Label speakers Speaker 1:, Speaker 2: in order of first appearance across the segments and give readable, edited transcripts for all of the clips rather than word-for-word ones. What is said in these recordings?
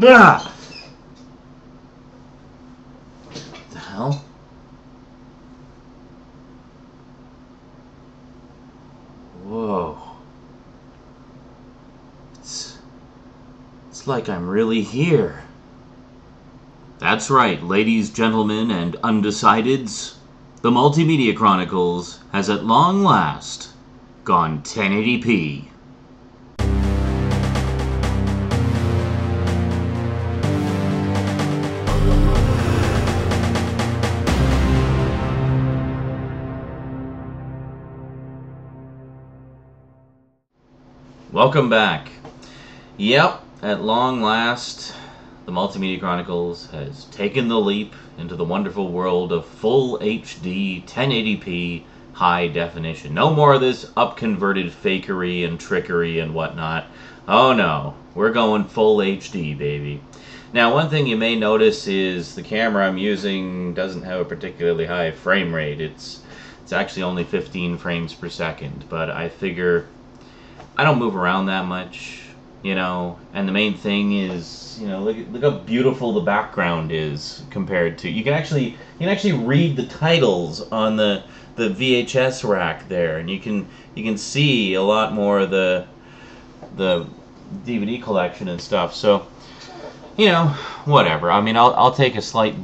Speaker 1: Ah! What the hell? Whoa. It's like I'm really here. That's right, ladies, gentlemen, and undecideds. The Multimedia Chronicles has at long last gone 1080p. Welcome back. Yep, at long last, the Multimedia Chronicles has taken the leap into the wonderful world of full HD 1080p high definition. No more of this up-converted fakery and trickery and whatnot. Oh no, we're going full HD, baby. Now, one thing you may notice is the camera I'm using doesn't have a particularly high frame rate. It's actually only 15 frames per second, but I figure I don't move around that much, you know, and the main thing is, you know, look how beautiful the background is compared to, you can actually read the titles on the VHS rack there, and you can see a lot more of the DVD collection and stuff. So, you know, whatever. I mean, I'll take a slight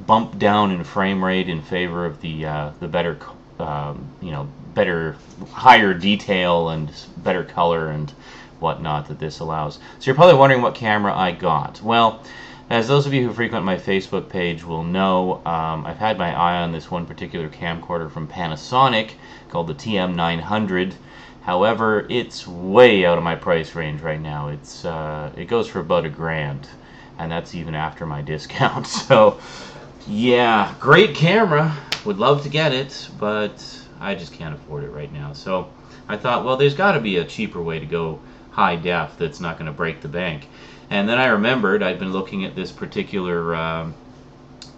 Speaker 1: bump down in frame rate in favor of the better, you know, better, higher detail and better color and whatnot that this allows. So you're probably wondering what camera I got. Well, as those of you who frequent my Facebook page will know, I've had my eye on this one particular camcorder from Panasonic called the TM900. However, it's way out of my price range right now. It goes for about $1,000, and that's even after my discount. So, yeah, great camera. Would love to get it, but I just can't afford it right now. So I thought, well, there's got to be a cheaper way to go high def that's not going to break the bank. And then I remembered I'd been looking at this particular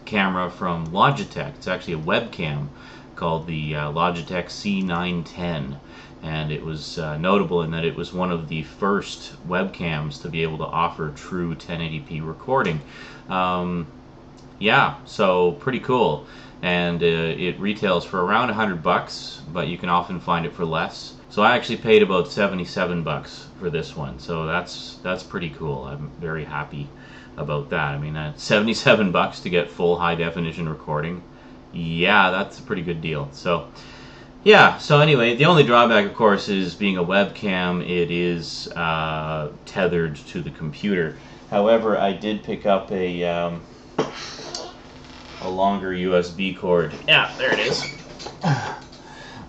Speaker 1: camera from Logitech. It's actually a webcam called the Logitech C910. And it was notable in that it was one of the first webcams to be able to offer true 1080p recording. Yeah, so pretty cool. And it retails for around $100, but you can often find it for less. So I actually paid about $77 for this one, so that's pretty cool. I'm very happy about that. I mean, $77 to get full high definition recording. Yeah, that's a pretty good deal. So yeah, so anyway, the only drawback, of course, is being a webcam, it is tethered to the computer. However, I did pick up a longer USB cord. Yeah, there it is.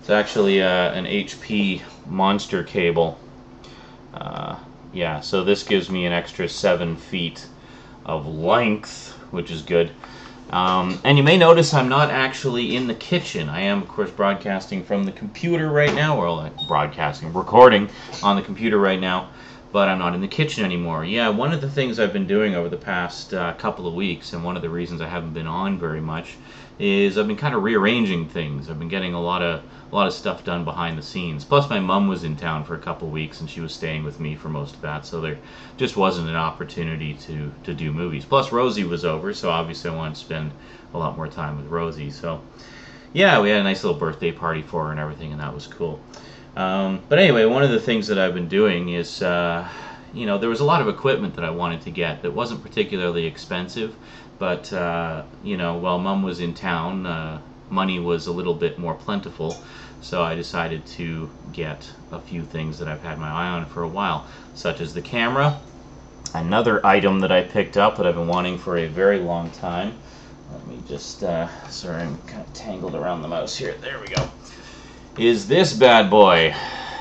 Speaker 1: It's actually an HP monster cable. Yeah, so this gives me an extra 7 feet of length, which is good. And you may notice I'm not actually in the kitchen. I am, of course, broadcasting from the computer right now, or recording on the computer right now, but I'm not in the kitchen anymore. Yeah, one of the things I've been doing over the past couple of weeks, and one of the reasons I haven't been on very much, is I've been kind of rearranging things. I've been getting a lot of stuff done behind the scenes. Plus, my mom was in town for a couple of weeks, and she was staying with me for most of that, so there just wasn't an opportunity to do movies. Plus, Rosie was over, so obviously I wanted to spend a lot more time with Rosie. So, yeah, we had a nice little birthday party for her and everything, and that was cool. But anyway, one of the things that I've been doing is, you know, there was a lot of equipment that I wanted to get that wasn't particularly expensive, but, you know, while Mom was in town, money was a little bit more plentiful, so I decided to get a few things that I've had my eye on for a while, such as the camera. Another item that I picked up that I've been wanting for a very long time. Let me just, sorry, I'm kind of tangled around the mouse here. There we go. Is this bad boy.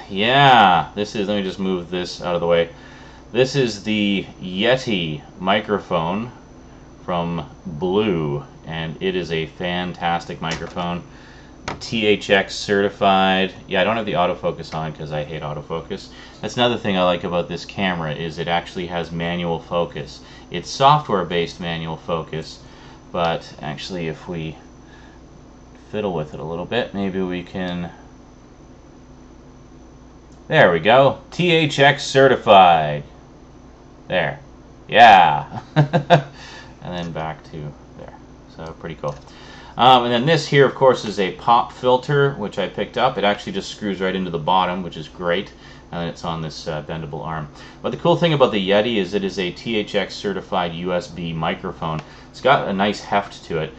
Speaker 1: Yeah, this is, let me just move this out of the way. This is the Yeti microphone from Blue, and it is a fantastic microphone. THX certified. Yeah, I don't have the autofocus on because I hate autofocus. That's another thing I like about this camera, is it actually has manual focus. It's software-based manual focus, but actually if we fiddle with it a little bit, maybe we can... There we go. THX certified. There. Yeah. And then back to there. So pretty cool. And then this here, of course, is a pop filter, which I picked up. It actually just screws right into the bottom, which is great. And it's on this bendable arm. But the cool thing about the Yeti is it is a THX certified USB microphone. It's got a nice heft to it.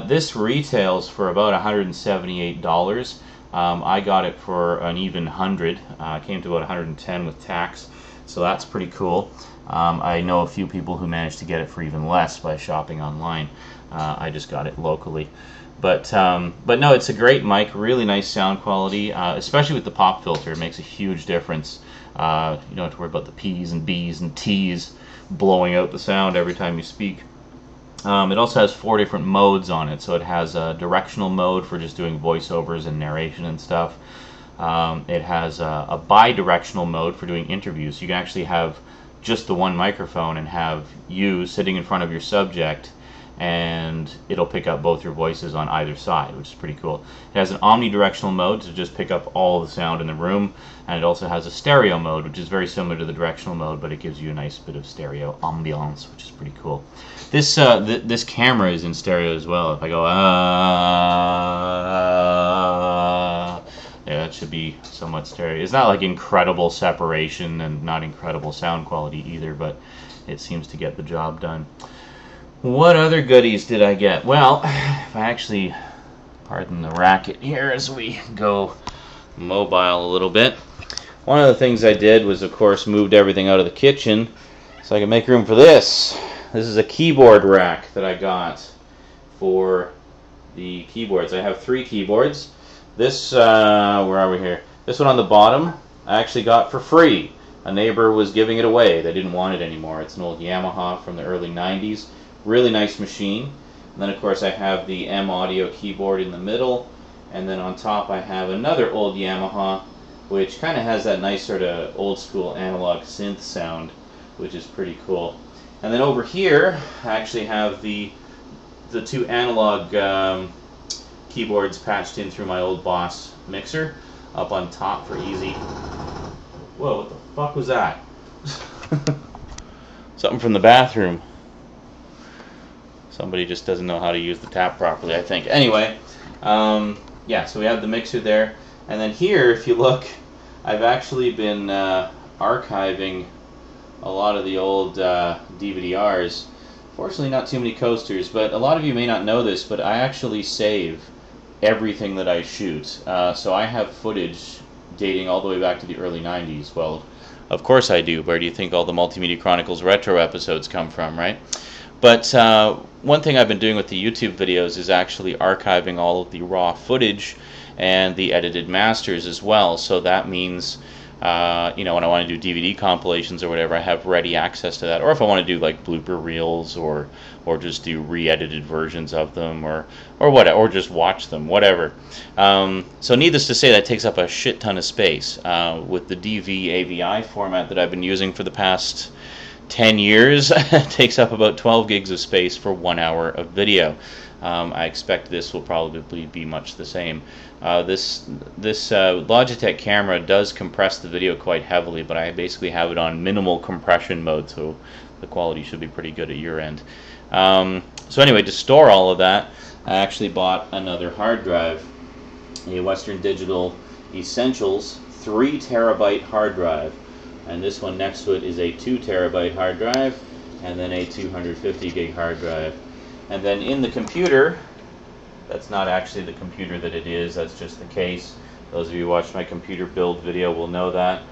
Speaker 1: This retails for about $178. I got it for an even 100. Came to about 110 with tax, so that's pretty cool. I know a few people who managed to get it for even less by shopping online. I just got it locally. But no, it's a great mic, really nice sound quality, especially with the pop filter. It makes a huge difference. You don't have to worry about the P's and B's and T's blowing out the sound every time you speak. It also has 4 different modes on it. So it has a directional mode for just doing voiceovers and narration and stuff. It has a bi-directional mode for doing interviews. You can actually have just the one microphone and have you sitting in front of your subject, and it'll pick up both your voices on either side, which is pretty cool. It has an omnidirectional mode to just pick up all the sound in the room, and it also has a stereo mode, which is very similar to the directional mode, but it gives you a nice bit of stereo ambiance, which is pretty cool. This this camera is in stereo as well. If I go yeah, that should be somewhat stereo. It's not like incredible separation and not incredible sound quality either, but it seems to get the job done. What other goodies did I get? Well, if I actually, pardon the racket here as we go mobile a little bit. One of the things I did was, of course, moved everything out of the kitchen so I could make room for this. This is a keyboard rack that I got for the keyboards. I have 3 keyboards. This, where are we here? This one on the bottom I actually got for free. A neighbor was giving it away. They didn't want it anymore. It's an old Yamaha from the early 90s. Really nice machine. And then of course I have the M Audio keyboard in the middle, and then on top I have another old Yamaha which kind of has that nice sort of old school analog synth sound, which is pretty cool. And then over here I actually have the 2 analog keyboards patched in through my old Boss mixer up on top for easy. Whoa, what the fuck was that? Something from the bathroom. Somebody just doesn't know how to use the tap properly, I think. Anyway, yeah, so we have the mixer there. And then here, if you look, I've actually been archiving a lot of the old DVD-Rs. Fortunately, not too many coasters, but a lot of you may not know this, but I actually save everything that I shoot. So I have footage dating all the way back to the early 90s. Well, of course I do. Where do you think all the Multimedia Chronicles retro episodes come from, right? But one thing I've been doing with the YouTube videos is actually archiving all of the raw footage and the edited masters as well. So that means, you know, when I want to do DVD compilations or whatever, I have ready access to that. Or if I want to do like blooper reels or just do re-edited versions of them or whatever, or just watch them, whatever. So needless to say, that takes up a shit ton of space. With the DV AVI format that I've been using for the past 10 years, it takes up about 12 gigs of space for 1 hour of video. I expect this will probably be much the same. This Logitech camera does compress the video quite heavily, but I basically have it on minimal compression mode, so the quality should be pretty good at your end. So anyway, to store all of that, I actually bought another hard drive, a Western Digital Essentials 3 terabyte hard drive. And this one next to it is a 2 terabyte hard drive, and then a 250 gig hard drive. And then in the computer, that's not actually the computer that it is, that's just the case. Those of you who watched my computer build video will know that.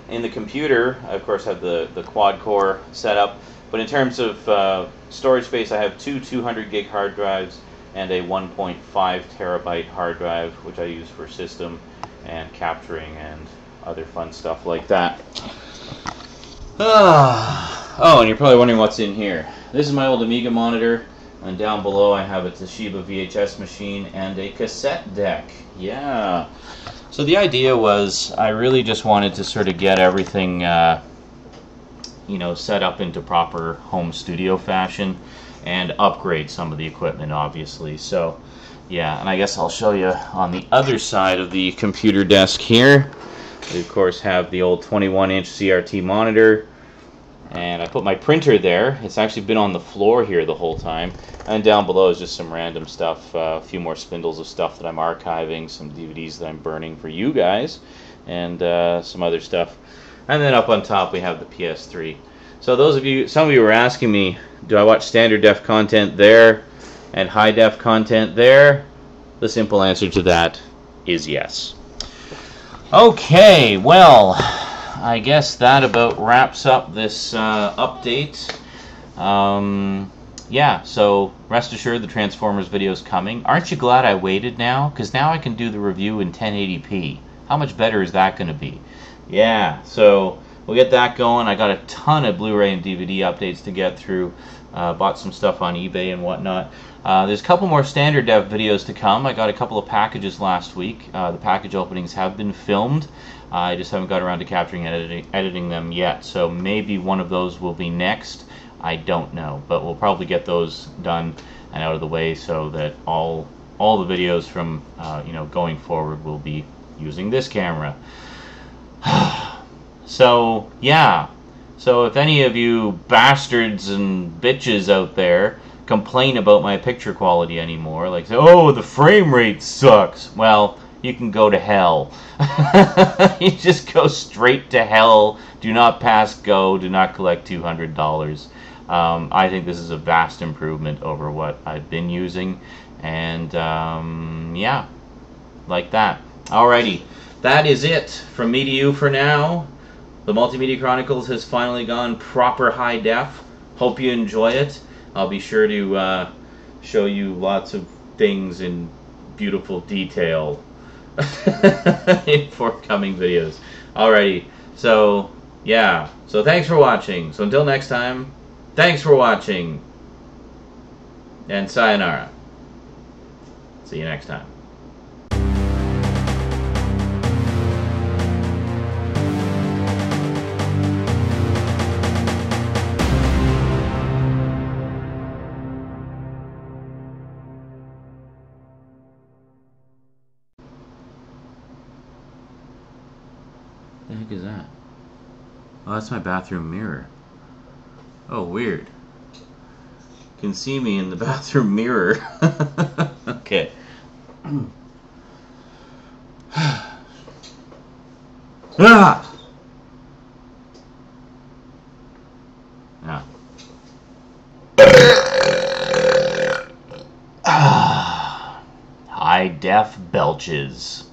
Speaker 1: In the computer, I of course have the quad core setup, but in terms of storage space, I have 2 200 gig hard drives and a 1.5 terabyte hard drive, which I use for system and capturing and other fun stuff like that. Oh, and you're probably wondering what's in here. This is my old Amiga monitor, and down below I have a Toshiba VHS machine and a cassette deck. Yeah. So the idea was I really just wanted to sort of get everything you know, set up into proper home studio fashion and upgrade some of the equipment, obviously. So yeah, and I guess I'll show you on the other side of the computer desk here. We of course have the old 21-inch CRT monitor. And I put my printer there. It's actually been on the floor here the whole time. And down below is just some random stuff, a few more spindles of stuff that I'm archiving, some DVDs that I'm burning for you guys, and some other stuff. And then up on top we have the PS3. So those of you, some of you were asking me, do I watch standard def content there and high def content there? The simple answer to that is yes. Okay, well, I guess that about wraps up this update. Yeah, so rest assured the Transformers video is coming. Aren't you glad I waited now? Because now I can do the review in 1080p. How much better is that going to be? Yeah, so we'll get that going. I got a ton of Blu-ray and DVD updates to get through. Bought some stuff on eBay and whatnot. There's a couple more standard dev videos to come. I got a couple of packages last week. The package openings have been filmed. I just haven't got around to capturing and editing them yet. So maybe one of those will be next. I don't know, but we'll probably get those done and out of the way so that all the videos from going forward will be using this camera. So yeah. So if any of you bastards and bitches out there complain about my picture quality anymore, like, oh, the frame rate sucks, well, you can go to hell. You just go straight to hell. Do not pass go. Do not collect $200. I think this is a vast improvement over what I've been using. And yeah, like that. Alrighty, that is it from me to you for now. The Multimedia Chronicles has finally gone proper high def. Hope you enjoy it. I'll be sure to show you lots of things in beautiful detail in forthcoming videos. Alrighty, so yeah, so thanks for watching. So until next time, thanks for watching, and sayonara. See you next time. What the heck is that? Oh, that's my bathroom mirror. Oh, weird. You can see me in the bathroom mirror. Okay. Ah! Yeah. High def belches.